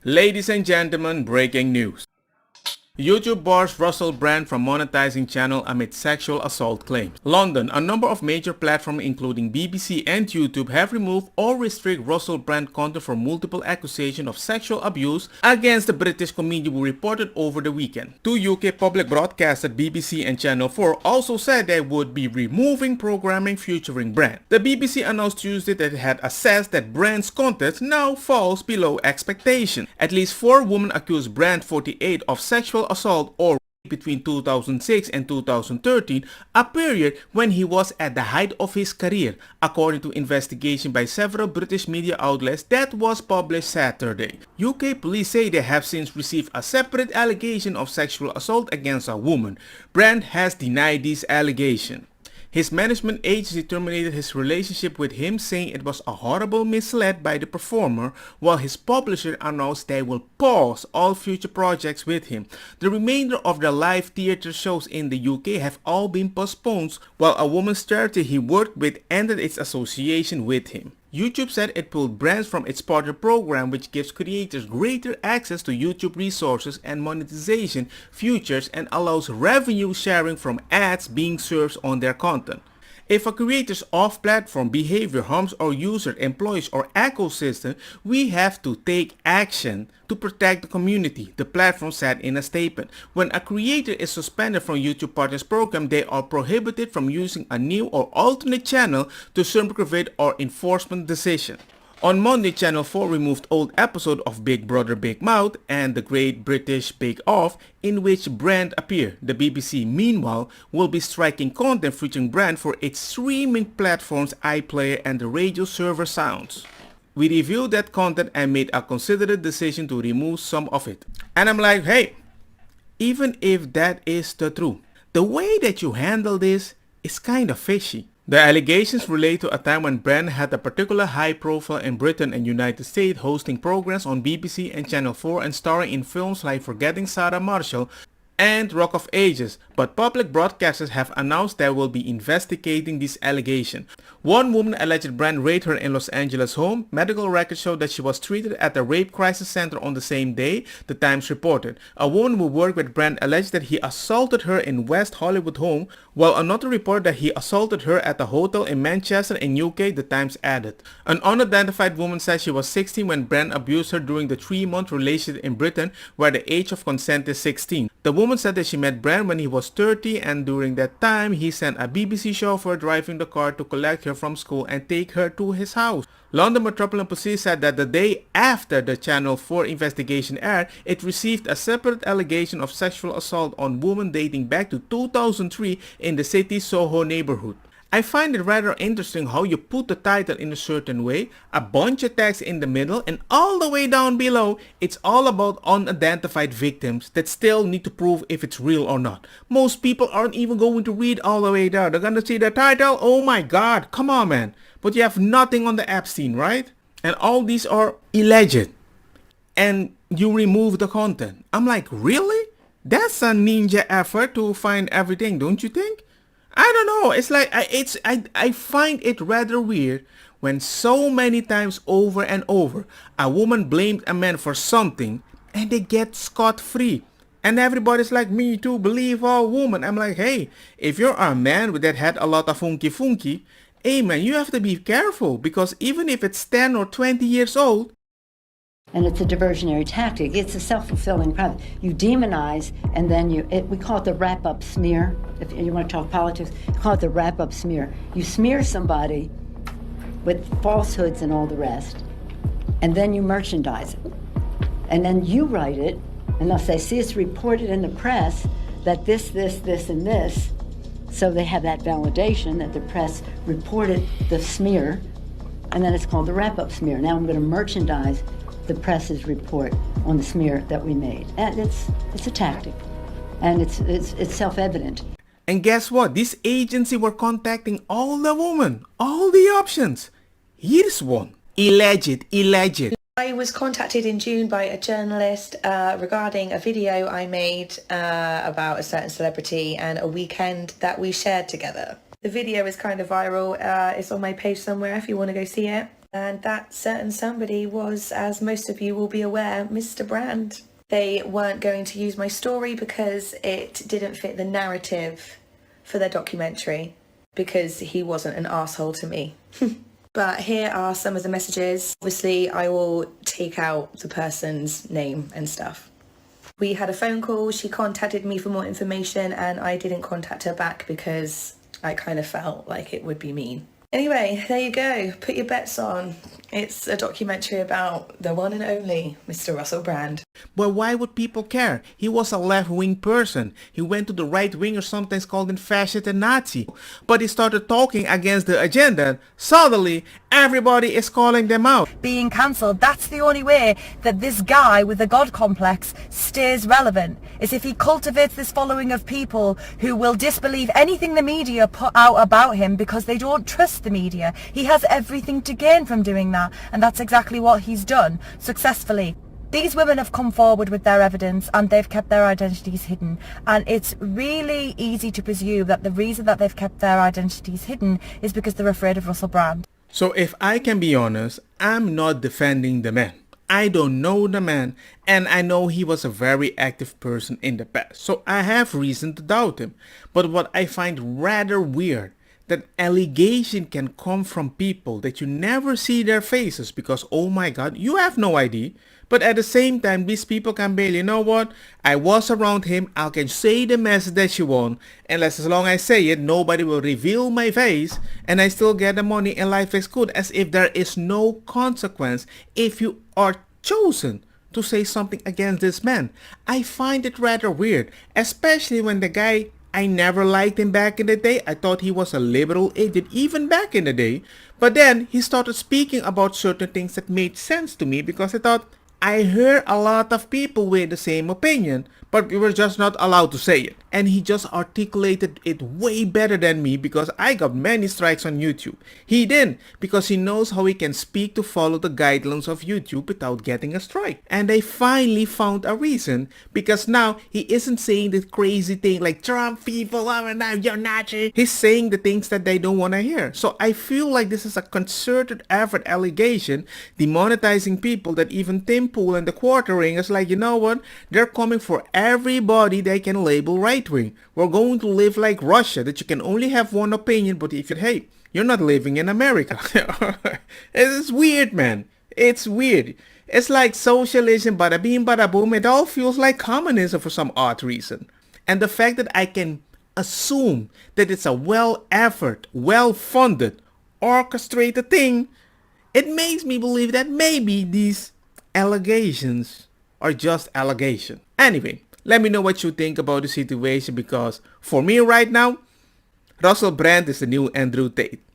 Ladies and gentlemen, breaking news. YouTube bars Russell Brand from monetizing channel amid sexual assault claims. London, a number of major platforms including BBC and YouTube have removed or restrict Russell Brand content for multiple accusations of sexual abuse against the British comedian who reported over the weekend. Two UK public broadcasters BBC and Channel 4 also said they would be removing programming featuring Brand. The BBC announced Tuesday that it had assessed that Brand's content now falls below expectation. At least 4 women accused Brand 48 of sexual assault or rape between 2006 and 2013, a period when he was at the height of his career, according to investigation by several British media outlets that was published Saturday. UK police say they have since received a separate allegation of sexual assault against a woman. Brand has denied these allegations. His management agency terminated his relationship with him, saying it was a horrible misled by the performer, while his publisher announced they will pause all future projects with him. The remainder of the live theater shows in the UK have all been postponed, while a women's charity he worked with ended its association with him. YouTube said it pulled Brands from its partner program, which gives creators greater access to YouTube resources and monetization features and allows revenue sharing from ads being served on their content. If a creator's off-platform behavior harms our user, employees, or ecosystem, we have to take action to protect the community, the platform said in a statement. When a creator is suspended from YouTube Partners program, they are prohibited from using a new or alternate channel to circumvent our enforcement decision. On Monday, Channel 4 removed old episode of Big Brother Big Mouth and The Great British Bake Off in which Brand appeared. The BBC, meanwhile, will be striking content featuring Brand for its streaming platforms iPlayer and the radio server sounds. We reviewed that content and made a considered decision to remove some of it. And I'm like, hey, even if that is the truth, the way that you handle this is kind of fishy. The allegations relate to a time when Brand had a particular high profile in Britain and United States, hosting programs on BBC and Channel 4 and starring in films like Forgetting Sarah Marshall and Rock of Ages, but public broadcasters have announced they will be investigating this allegation. One woman alleged Brand raped her in Los Angeles home. Medical records show that she was treated at the rape crisis center on the same day, the Times reported. A woman who worked with Brand alleged that he assaulted her in West Hollywood home, while another reported that he assaulted her at a hotel in Manchester in UK, the Times added. An unidentified woman said she was 16 when Brand abused her during the 3-month relationship in Britain, where the age of consent is 16. The woman said that she met Brand when he was 30, and during that time he sent a BBC chauffeur driving the car to collect her from school and take her to his house. London Metropolitan Police said that the day after the Channel 4 investigation aired, it received a separate allegation of sexual assault on women dating back to 2003 in the city's Soho neighborhood. I find it rather interesting how you put the title in a certain way, a bunch of text in the middle, and all the way down below, it's all about unidentified victims that still need to prove if it's real or not. Most people aren't even going to read all the way down. They're gonna see the title, oh my god, come on man. But you have nothing on the Epstein, right? And all these are alleged. And you remove the content. I'm like, really? That's a ninja effort to find everything, don't you think? I don't know. It's like I find it rather weird when so many times over and over a woman blamed a man for something and they get scot-free. And everybody's like, me too, believe all women. I'm like, hey, if you're a man that had a lot of funky, hey man, you have to be careful, because even if it's 10 or 20 years old, and it's a diversionary tactic. It's a self-fulfilling prophecy. You demonize, and then we call it the wrap-up smear. If you want to talk politics, you call it the wrap-up smear. You smear somebody with falsehoods and all the rest, and then you merchandise it. And then you write it, and they'll say, see, it's reported in the press that this, and this. So they have that validation that the press reported the smear, and then it's called the wrap-up smear. Now I'm going to merchandise the press's report on the smear that we made. And it's a tactic. And it's self-evident. And guess what? This agency were contacting all the women, all the options. Here's one. Alleged. I was contacted in June by a journalist regarding a video I made about a certain celebrity and a weekend that we shared together. The video is kind of viral. It's on my page somewhere if you want to go see it. And that certain somebody was, as most of you will be aware, Mr. Brand. They weren't going to use my story because it didn't fit the narrative for their documentary, because he wasn't an asshole to me. But here are some of the messages. Obviously, I will take out the person's name and stuff. We had a phone call. She contacted me for more information and I didn't contact her back because I kind of felt like it would be mean. Anyway, there you go. Put your bets on. It's a documentary about the one and only Mr. Russell Brand. But why would people care? He was a left-wing person. He went to the right wing, or sometimes called him fascist and Nazi. But he started talking against the agenda. Suddenly, everybody is calling them out. Being cancelled, that's the only way that this guy with a god complex stays relevant, is if he cultivates this following of people who will disbelieve anything the media put out about him because they don't trust the media. He has everything to gain from doing that, and that's exactly what he's done successfully. These women have come forward with their evidence and they've kept their identities hidden, and it's really easy to presume that the reason that they've kept their identities hidden is because they're afraid of Russell Brand. So if I can be honest, I'm not defending the man. I don't know the man, and I know he was a very active person in the past, so I have reason to doubt him. But what I find rather weird, that allegation can come from people that you never see their faces because, oh my god, you have no ID. But at the same time, these people can bail. You know what? I was around him. I can say the message that you want. And as long as I say it, nobody will reveal my face. And I still get the money and life is good. As if there is no consequence if you are chosen to say something against this man. I find it rather weird. Especially when the guy, I never liked him back in the day. I thought he was a liberal idiot even back in the day. But then he started speaking about certain things that made sense to me because I thought, I heard a lot of people with the same opinion, but we were just not allowed to say it. And he just articulated it way better than me because I got many strikes on YouTube. He didn't, because he knows how he can speak to follow the guidelines of YouTube without getting a strike. And they finally found a reason, because now he isn't saying the crazy thing like Trump people, oh no, you're Nazi. He's saying the things that they don't want to hear. So I feel like this is a concerted effort allegation demonetizing people that even Tim Pool and the Quartering is like, you know what? They're coming for everybody they can label right-wing. We're going to live like Russia, that you can only have one opinion, but if you, hey, you're not living in America. It's weird, man. It's weird. It's like socialism, bada bing, bada boom. It all feels like communism for some odd reason. And the fact that I can assume that it's a well-effort, well-funded, orchestrated thing, it makes me believe that maybe these allegations are just allegations. Anyway, let me know what you think about the situation, because for me right now, Russell Brand is the new Andrew Tate.